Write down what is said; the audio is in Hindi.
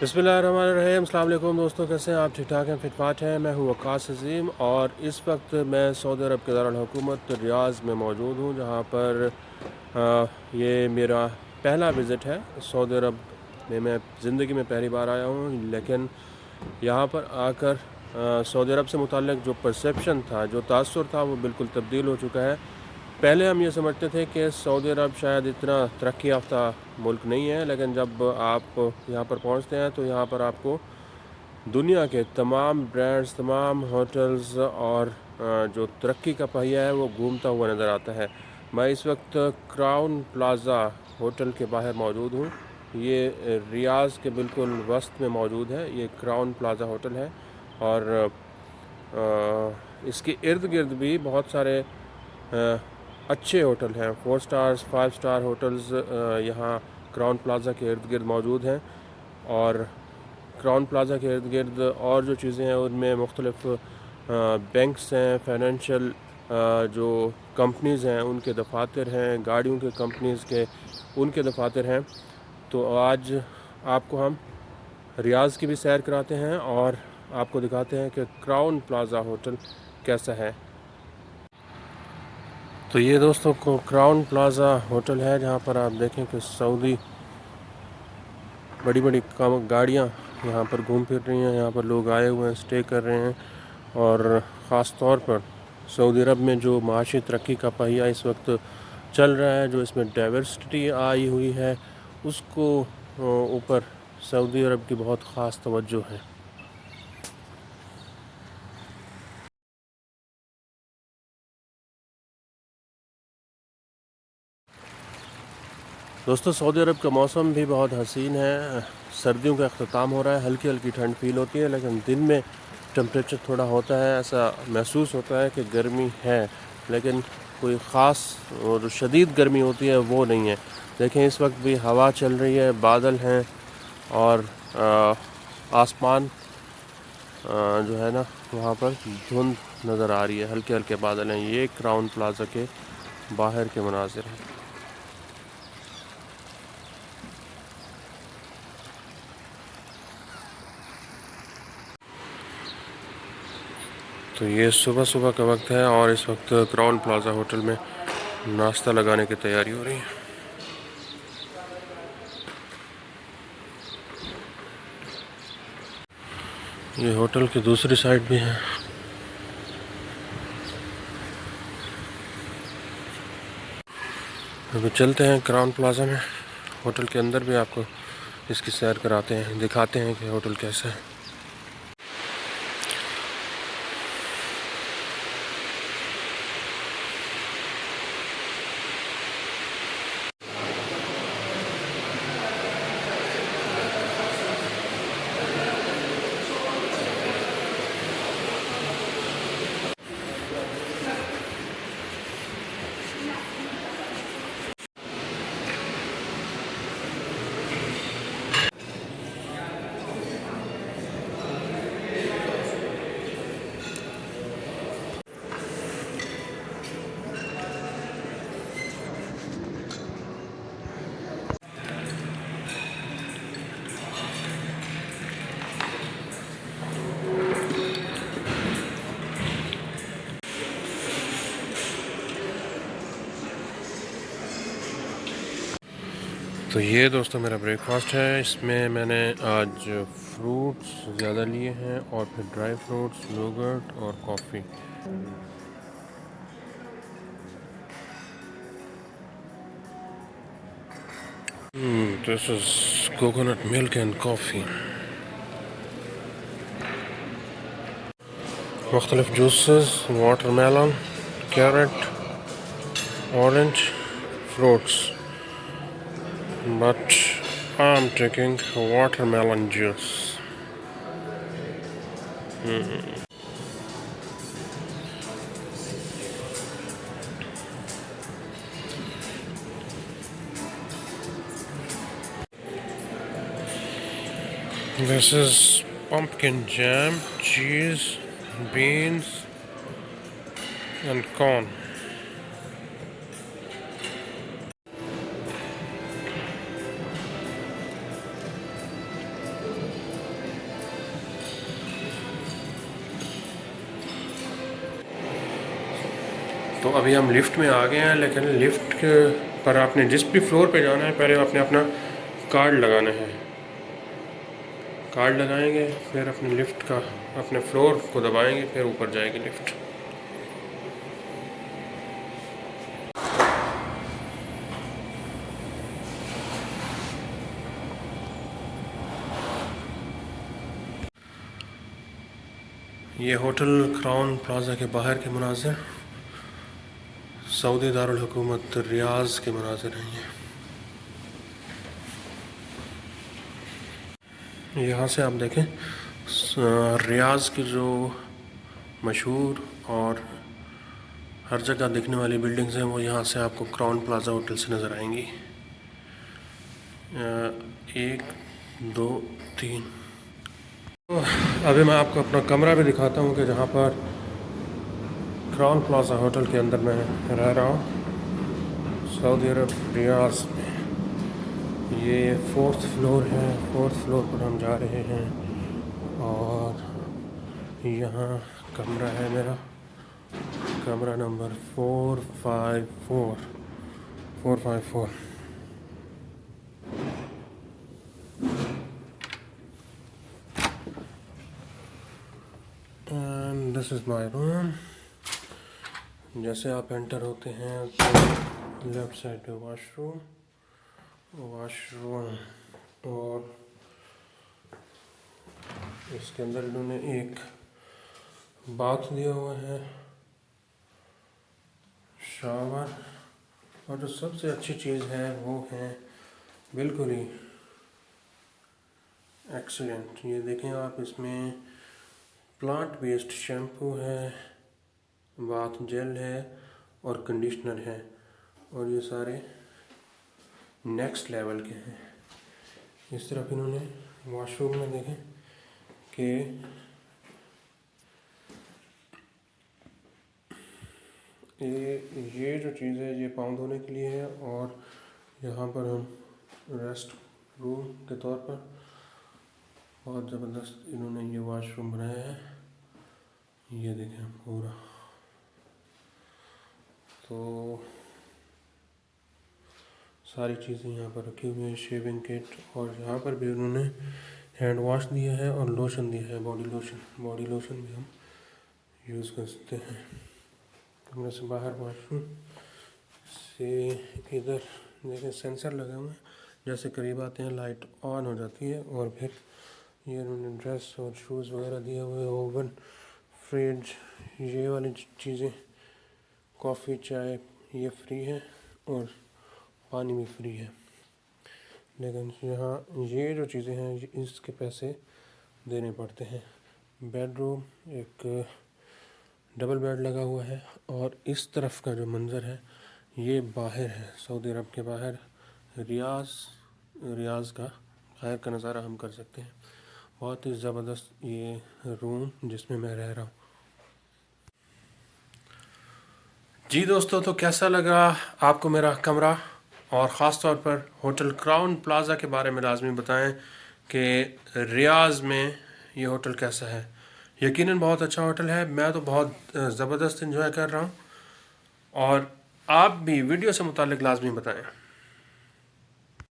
बिस्मिल्लाहिर्रहमानिर्रहीम। अस्सलाम वालेकुम दोस्तों, कैसे हैं आप? ठीक ठाक हैं, फिट फाट हैं। मैं हूँ वक़ास अज़ीम और इस वक्त मैं सऊदी अरब के दारुल हुकूमत रियाज़ में मौजूद हूँ, जहाँ पर ये मेरा पहला विज़िट है सऊदी अरब में। मैं ज़िंदगी में पहली बार आया हूँ, लेकिन यहाँ पर आकर सऊदी अरब से मुताल्लिक़ जो परसेप्शन था, जो तासुर था, वो बिल्कुल तब्दील हो चुका है। पहले हम ये समझते थे कि सऊदी अरब शायद इतना तरक्की याफ्ता मुल्क नहीं है, लेकिन जब आप यहाँ पर पहुँचते हैं तो यहाँ पर आपको दुनिया के तमाम ब्रांड्स, तमाम होटल्स और जो तरक्की का पहिया है वो घूमता हुआ नज़र आता है। मैं इस वक्त क्राउन प्लाज़ा होटल के बाहर मौजूद हूँ। ये रियाज़ के बिल्कुल वस्त में मौजूद है। ये क्राउन प्लाज़ा होटल है और इसके इर्द गिर्द भी बहुत सारे अच्छे होटल हैं। 4 स्टार्स, 5 स्टार होटल्स यहाँ क्राउन प्लाज़ा के इर्द गिर्द मौजूद हैं। और क्राउन प्लाज़ा के इर्द गिर्द और जो चीज़ें हैं उनमें मुख्तलिफ़ बैंक्स हैं, फाइनेंशियल जो कंपनीज़ हैं उनके दफातर हैं, गाड़ियों के कंपनीज़ के उनके दफातर हैं। तो आज आपको हम रियाज़ की भी सैर कराते हैं और आपको दिखाते हैं कि क्राउन प्लाज़ा होटल कैसा है। तो ये दोस्तों को क्राउन प्लाज़ा होटल है, जहाँ पर आप देखें कि सऊदी बड़ी बड़ी गाड़ियाँ यहाँ पर घूम फिर रही हैं। यहाँ पर लोग आए हुए हैं, स्टे कर रहे हैं। और ख़ास तौर पर सऊदी अरब में जो माशी तरक्की का पहिया इस वक्त चल रहा है, जो इसमें डाइवर्सिटी आई हुई है, उसको ऊपर सऊदी अरब की बहुत ख़ास तवज्जो है। दोस्तों, सऊदी अरब का मौसम भी बहुत हसीन है। सर्दियों का अख्ताम हो रहा है, हल्की हल्की ठंड फील होती है, लेकिन दिन में टेम्परेचर थोड़ा होता है, ऐसा महसूस होता है कि गर्मी है, लेकिन कोई ख़ास और शदीद गर्मी होती है वो नहीं है। देखें, इस वक्त भी हवा चल रही है, बादल हैं और आसमान जो है ना, वहाँ पर धुंध नज़र आ रही है, हल्के हल्के बादल हैं। ये क्राउन प्लाज़ा के बाहर के मनाजिर हैं। तो ये सुबह सुबह का वक्त है और इस वक्त क्राउन प्लाज़ा होटल में नाश्ता लगाने की तैयारी हो रही है। ये होटल की दूसरी साइड भी है। अभी चलते हैं क्राउन प्लाज़ा में, होटल के अंदर भी आपको इसकी सैर कराते हैं, दिखाते हैं कि होटल कैसा है। तो ये दोस्तों मेरा ब्रेकफास्ट है। इसमें मैंने आज फ्रूट्स ज़्यादा लिए हैं और फिर ड्राई फ्रूट्स, योगर्ट और coffee. This is coconut milk and coffee. मुख्तलिफ juices, watermelon, carrot, orange, fruits, but I'm taking watermelon juice. This is pumpkin jam, cheese, beans, and corn. तो अभी हम लिफ्ट में आ गए हैं, लेकिन लिफ्ट के पर आपने जिस भी फ्लोर पे जाना है पहले आपने अपना कार्ड लगाना है। कार्ड लगाएंगे, फिर अपने लिफ्ट का अपने फ्लोर को दबाएंगे, फिर ऊपर जाएगी लिफ्ट। ये होटल क्राउन प्लाजा के बाहर के मनाज़िर, सऊदी दारुल हुकूमत रियाज के मनाज़िर हैं ये। यहाँ से आप देखें रियाज की जो मशहूर और हर जगह दिखने वाली बिल्डिंग्स हैं वो यहाँ से आपको क्राउन प्लाजा होटल से नज़र आएंगी। 1 2 3। तो अभी मैं आपको अपना कमरा भी दिखाता हूँ कि जहाँ पर क्राउन प्लाजा होटल के अंदर मैं रह रहा हूँ सऊदी अरब रियाज में। ये 4th फ्लोर है, 4th फ्लोर पर हम जा रहे हैं और यहाँ कमरा है मेरा, कमरा number 454। And this is my room. जैसे आप एंटर होते हैं तो लेफ़्ट साइड पे वॉशरूम और इसके अंदर इन्होंने एक बाथ दिया हुआ है, शावर, और जो सबसे अच्छी चीज़ है वो है बिल्कुल ही एक्सीलेंट। ये देखें आप, इसमें प्लांट बेस्ड शैम्पू है, बाथ जेल है और कंडीशनर है, और ये सारे नेक्स्ट लेवल के हैं। इस तरफ इन्होंने वॉशरूम में देखें कि ये जो चीज़ है ये पाँव धोने के लिए है, और यहाँ पर हम रेस्ट रूम के तौर पर बहुत ज़बरदस्त इन्होंने ये वॉशरूम बनाया है। ये देखें पूरा, तो सारी चीज़ें यहाँ पर रखी हुई हैं, शेविंग किट, और यहाँ पर भी उन्होंने हैंड वॉश दिया है और लोशन दिया है, बॉडी लोशन भी हम यूज़ कर सकते हैं। कमरे से बाहर वॉशरूम से इधर देखें सेंसर लगे हुए हैं, जैसे करीब आते हैं लाइट ऑन हो जाती है, और फिर ये उन्होंने ड्रेस और शूज़ वगैरह दिए हुए, ओवन, फ्रिज, ये वाली चीज़ें, कॉफ़ी चाय ये फ्री है और पानी भी फ्री है। लेकिन यहाँ ये जो चीज़ें हैं इसके पैसे देने पड़ते हैं। बेडरूम, एक डबल बेड लगा हुआ है, और इस तरफ का जो मंज़र है ये बाहर है, सऊदी अरब के बाहर रियाज का बाहर का नज़ारा हम कर सकते हैं। बहुत ही ज़बरदस्त ये रूम जिसमें मैं रह रहा हूँ। जी दोस्तों, तो कैसा लगा आपको मेरा कमरा, और ख़ास तौर पर होटल क्राउन प्लाजा के बारे में लाजमी बताएं कि रियाज में ये होटल कैसा है। यकीनन बहुत अच्छा होटल है, मैं तो बहुत ज़बरदस्त इंजॉय कर रहा हूँ, और आप भी वीडियो से मुतालिक लाजमी बताएं।